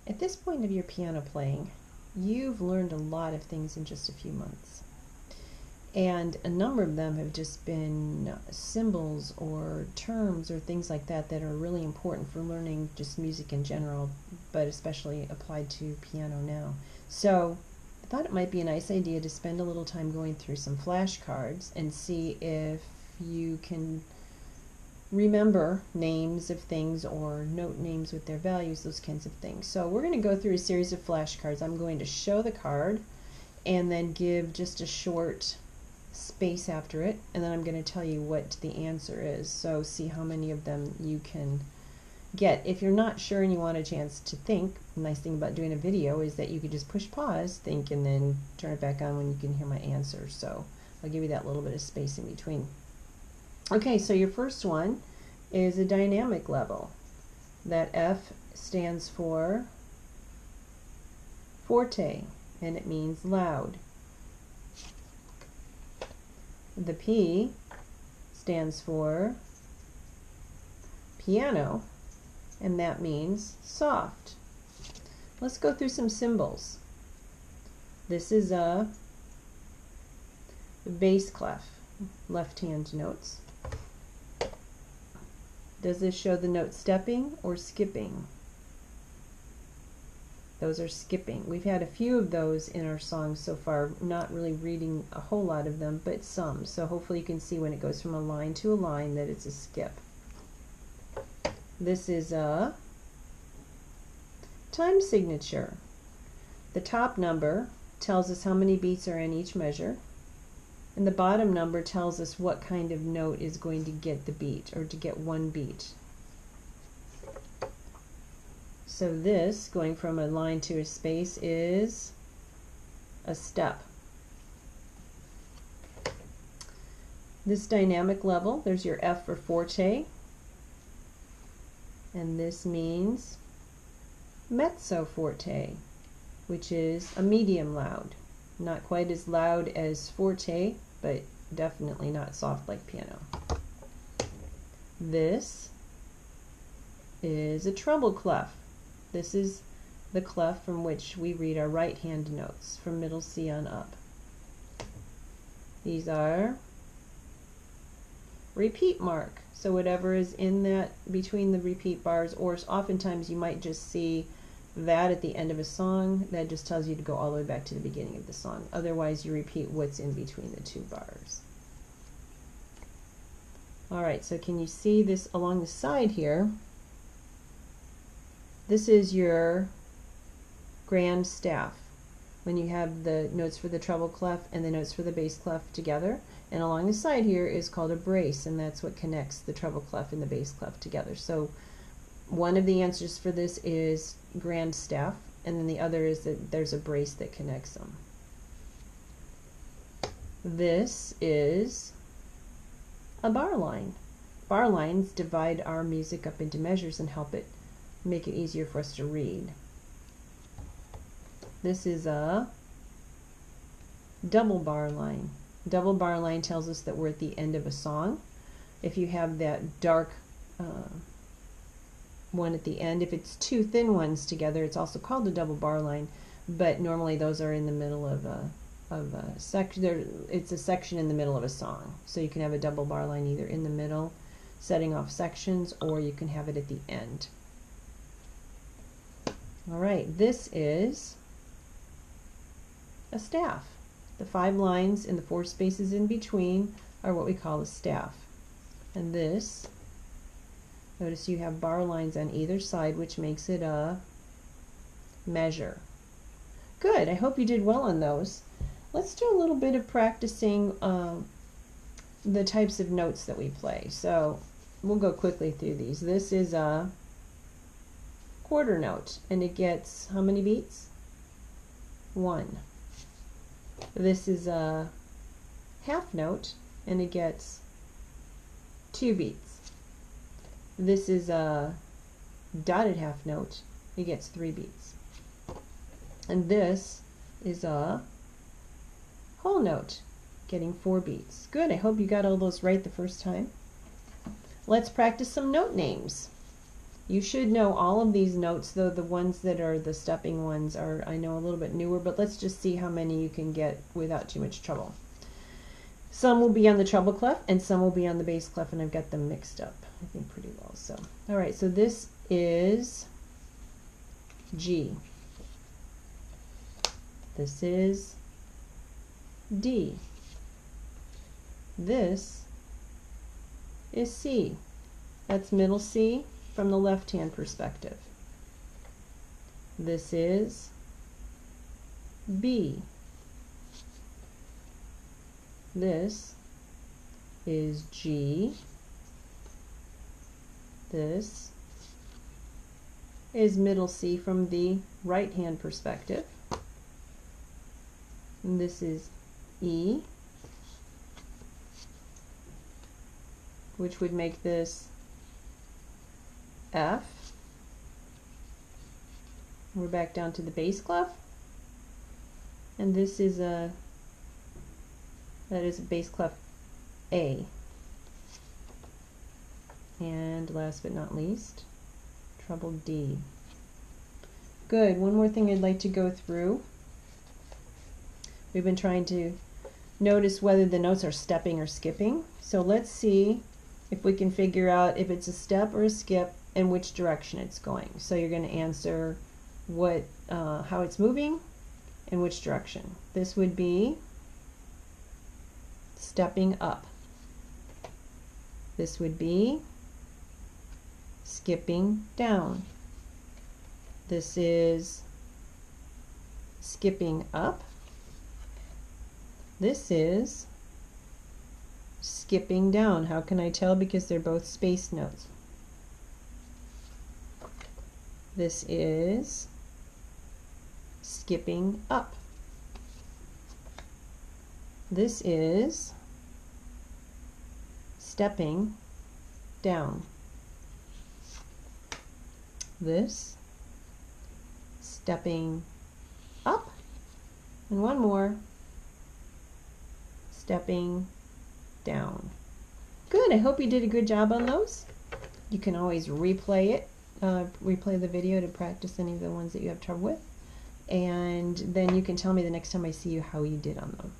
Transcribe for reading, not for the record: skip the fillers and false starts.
At this point of your piano playing, you've learned a lot of things in just a few months. And a number of them have just been symbols or terms or things like that that are really important for learning just music in general, but especially applied to piano now. So I thought it might be a nice idea to spend a little time going through some flashcards and see if you can remember names of things or note names with their values, those kinds of things. So we're going to go through a series of flashcards. I'm going to show the card and then give just a short space after it, and then I'm going to tell you what the answer is. So see how many of them you can get. If you're not sure and you want a chance to think, the nice thing about doing a video is that you could just push pause, think, and then turn it back on when you can hear my answer. So I'll give you that little bit of space in between. Okay, so your first one is a dynamic level. That F stands for forte, and it means loud. The P stands for piano, and that means soft. Let's go through some symbols. This is a bass clef, left-hand notes. Does this show the note stepping or skipping? Those are skipping. We've had a few of those in our songs so far, not really reading a whole lot of them, but some. So hopefully you can see when it goes from a line to a line that it's a skip. This is a time signature. The top number tells us how many beats are in each measure, and the bottom number tells us what kind of note is going to get the beat, or to get one beat. So this, going from a line to a space, is a step. This dynamic level, there's your F for forte, and this means mezzo forte, which is a medium loud. Not quite as loud as forte, but definitely not soft like piano. This is a treble clef. This is the clef from which we read our right hand notes, from middle C on up. These are repeat mark. So whatever is in that between the repeat bars, or oftentimes you might just see that at the end of a song, that just tells you to go all the way back to the beginning of the song. Otherwise you repeat what's in between the two bars. Alright, so can you see this along the side here? This is your grand staff, when you have the notes for the treble clef and the notes for the bass clef together. And along the side here is called a brace, and that's what connects the treble clef and the bass clef together. So one of the answers for this is grand staff, and then the other is that there's a brace that connects them. This is a bar line. Bar lines divide our music up into measures and help it make it easier for us to read. This is a double bar line. Double bar line tells us that we're at the end of a song. If you have that dark one at the end, if it's two thin ones together, it's also called a double bar line, but normally those are in the middle of a section. It's a section in the middle of a song. So you can have a double bar line either in the middle, setting off sections, or you can have it at the end. Alright, this is a staff. The 5 lines and the 4 spaces in between are what we call a staff. And this, notice you have bar lines on either side, which makes it a measure. Good, I hope you did well on those. Let's do a little bit of practicing the types of notes that we play. So we'll go quickly through these. This is a quarter note, and it gets how many beats? 1. This is a half note, and it gets 2 beats. This is a dotted half note, it gets 3 beats. And this is a whole note, getting 4 beats. Good, I hope you got all those right the first time. Let's practice some note names. You should know all of these notes, though the ones that are the stepping ones are, I know, a little bit newer, but let's just see how many you can get without too much trouble. Some will be on the treble clef and some will be on the bass clef, and I've got them mixed up, I think, pretty well. So, all right, so this is G. This is D. This is C. That's middle C from the left-hand perspective. This is B. This is G. This is middle C from the right-hand perspective. And this is E, which would make this F. We're back down to the bass clef. And this is that is a bass clef A. And last but not least, treble D. Good. One more thing I'd like to go through. We've been trying to notice whether the notes are stepping or skipping. So let's see if we can figure out if it's a step or a skip and which direction it's going. So you're going to answer how it's moving and which direction. This would be stepping up. This would be skipping down. This is skipping up. This is skipping down. How can I tell? Because they're both space notes. This is skipping up. This is stepping down. This stepping up. And one more, stepping down. Good. I hope you did a good job on those. You can always replay the video to practice any of the ones that you have trouble with, and then you can tell me the next time I see you how you did on them.